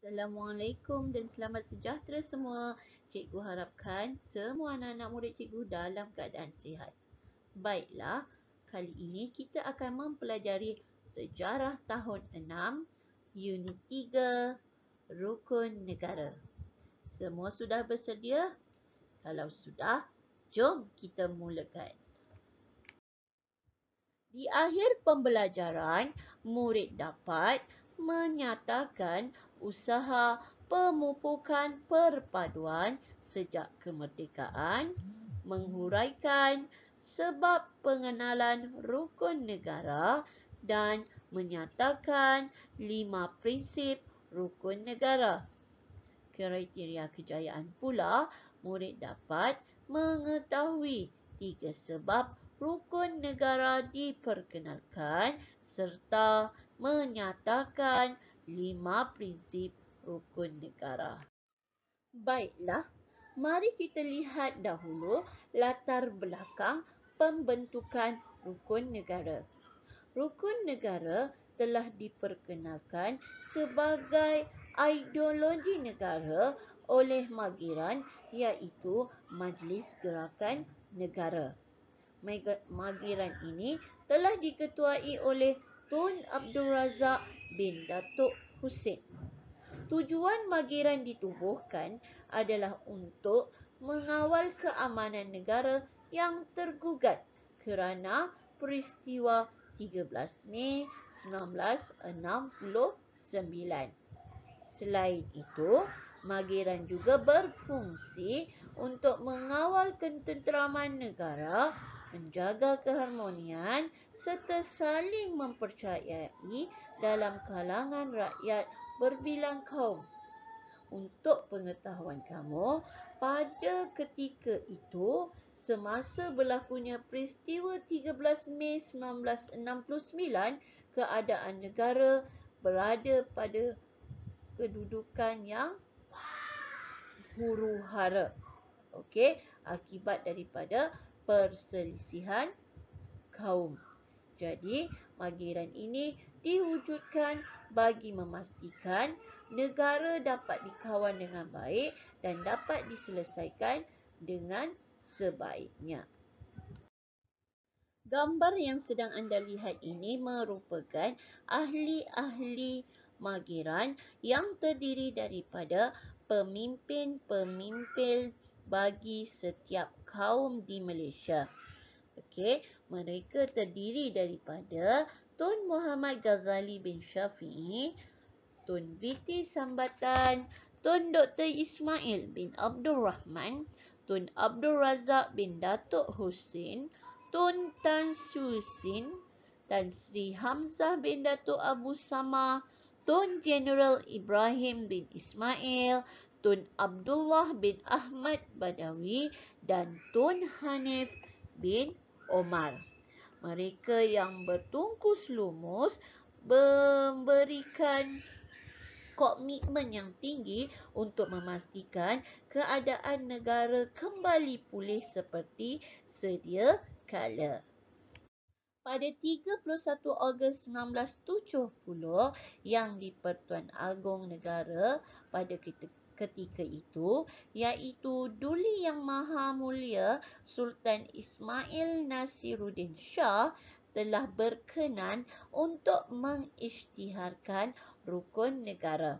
Assalamualaikum dan selamat sejahtera semua. Cikgu harapkan semua anak-anak murid cikgu dalam keadaan sihat. Baiklah, kali ini kita akan mempelajari sejarah tahun 6, unit 3, rukun negara. Semua sudah bersedia? Kalau sudah, jom kita mulakan. Di akhir pembelajaran, murid dapat menyatakan usaha pemupukan perpaduan sejak kemerdekaan, menghuraikan sebab pengenalan rukun negara dan menyatakan 5 prinsip rukun negara. Kriteria kejayaan pula, murid dapat mengetahui 3 sebab rukun negara diperkenalkan serta menyatakan 5 prinsip rukun negara. Baiklah, mari kita lihat dahulu latar belakang pembentukan rukun negara. Rukun negara telah diperkenalkan sebagai ideologi negara oleh Magiran, iaitu Majlis Gerakan Negara. Magiran ini telah diketuai oleh Tun Abdul Razak bin Datuk Husin. Tujuan Magiran ditubuhkan adalah untuk mengawal keamanan negara yang tergugat kerana peristiwa 13 Mei 1969. Selain itu, Magiran juga berfungsi untuk mengawal ketenteraman negara, menjaga keharmonian serta saling mempercayai dalam kalangan rakyat berbilang kaum. Untuk pengetahuan kamu, pada ketika itu, semasa berlakunya peristiwa 13 Mei 1969, keadaan negara berada pada kedudukan yang huru-hara. Okey, akibat daripada perselisihan kaum. Jadi, Magiran ini diwujudkan bagi memastikan negara dapat dikawal dengan baik dan dapat diselesaikan dengan sebaiknya. Gambar yang sedang anda lihat ini merupakan ahli-ahli Magiran yang terdiri daripada pemimpin-pemimpin bagi setiap kaum di Malaysia. Okey, mereka terdiri daripada Tun Muhammad Ghazali bin Syafi'i, Tun Viti Sambatan, Tun Dr. Ismail bin Abdul Rahman, Tun Abdul Razak bin Datuk Husin, Tun Tan Sri Sin, Tan Sri Hamzah bin Datuk Abu Samah, Tun Jeneral Ibrahim bin Ismail, Tun Abdullah bin Ahmad Badawi dan Tun Hanif bin Omar. Mereka yang bertungkus lumus memberikan komitmen yang tinggi untuk memastikan keadaan negara kembali pulih seperti sedia kala. Pada 31 Ogos 1970 yang di-Pertuan Agong Negara pada ketika itu, iaitu Duli Yang Maha Mulia Sultan Ismail Nasiruddin Shah telah berkenan untuk mengisytiharkan rukun negara.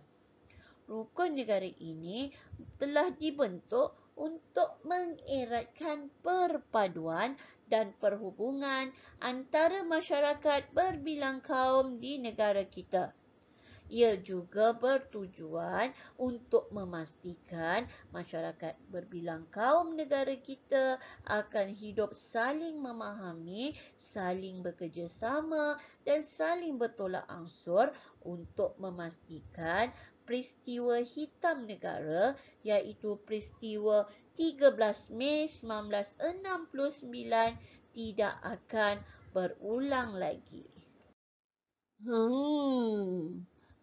Rukun negara ini telah dibentuk untuk mengeratkan perpaduan dan perhubungan antara masyarakat berbilang kaum di negara kita. Ia juga bertujuan untuk memastikan masyarakat berbilang kaum negara kita akan hidup saling memahami, saling bekerjasama dan saling bertolak ansur untuk memastikan peristiwa hitam negara, iaitu peristiwa 13 Mei 1969 tidak akan berulang lagi.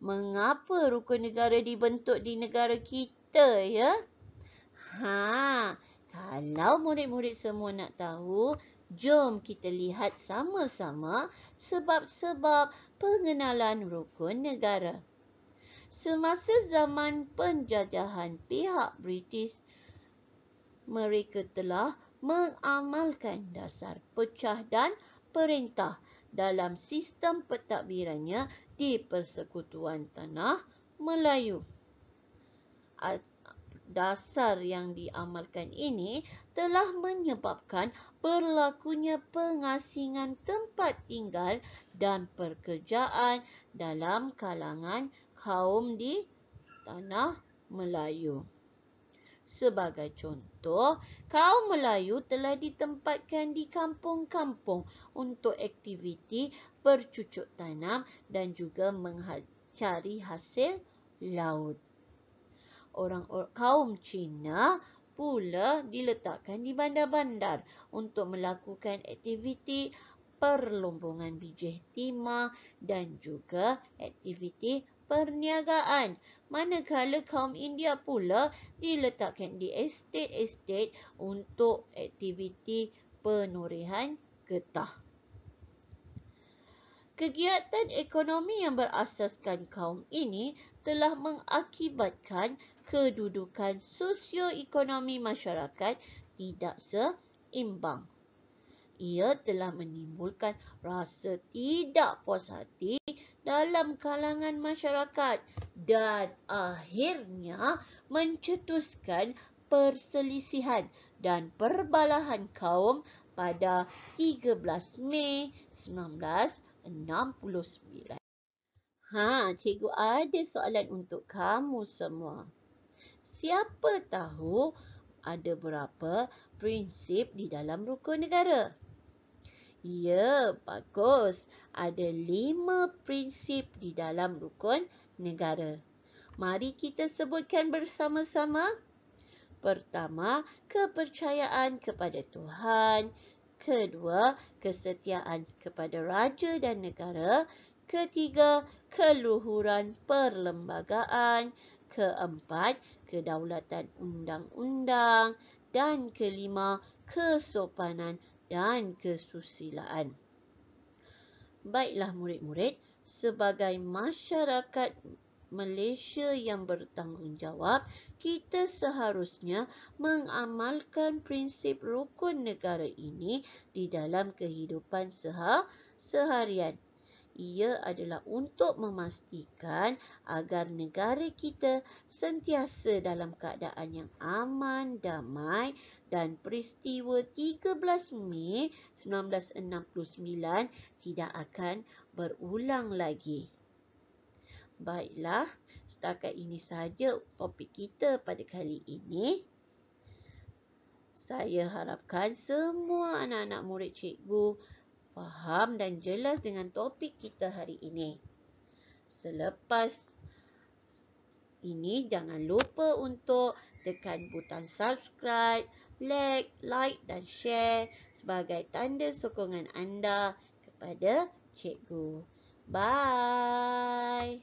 Mengapa rukun negara dibentuk di negara kita, ya? Kalau murid-murid semua nak tahu, jom kita lihat sama-sama sebab-sebab pengenalan rukun negara. Semasa zaman penjajahan pihak British, mereka telah mengamalkan dasar pecah dan perintah dalam sistem pentadbirannya di Persekutuan Tanah Melayu. Dasar yang diamalkan ini telah menyebabkan berlakunya pengasingan tempat tinggal dan pekerjaan dalam kalangan kaum di Tanah Melayu. Sebagai contoh, kaum Melayu telah ditempatkan di kampung-kampung untuk aktiviti bercucuk tanam dan juga mencari hasil laut. Kaum Cina pula diletakkan di bandar-bandar untuk melakukan aktiviti perlombongan biji timah dan juga aktiviti perniagaan. Manakala kaum India pula diletakkan di estet-estet untuk aktiviti penorehan getah. Kegiatan ekonomi yang berasaskan kaum ini telah mengakibatkan kedudukan sosioekonomi masyarakat tidak seimbang. Ia telah menimbulkan rasa tidak puas hati dalam kalangan masyarakat dan akhirnya mencetuskan perselisihan dan perbalahan kaum pada 13 Mei 1969. Cikgu ada soalan untuk kamu semua. Siapa tahu ada berapa prinsip di dalam rukun negara? Ya, bagus. Ada 5 prinsip di dalam rukun negara. Mari kita sebutkan bersama-sama. Pertama, kepercayaan kepada Tuhan. Kedua, kesetiaan kepada raja dan negara. Ketiga, keluhuran perlembagaan. Keempat, kedaulatan undang-undang. Dan kelima, kesopanan dan kesusilaan. Baiklah murid-murid, sebagai masyarakat Malaysia yang bertanggungjawab, kita seharusnya mengamalkan prinsip rukun negara ini di dalam kehidupan seharian. Ia adalah untuk memastikan agar negara kita sentiasa dalam keadaan yang aman, damai dan peristiwa 13 Mei 1969 tidak akan berulang lagi. Baiklah, setakat ini sahaja topik kita pada kali ini. Saya harapkan semua anak-anak murid cikgu faham dan jelas dengan topik kita hari ini. Selepas ini, jangan lupa untuk tekan butang subscribe, like dan share sebagai tanda sokongan anda kepada cikgu. Bye!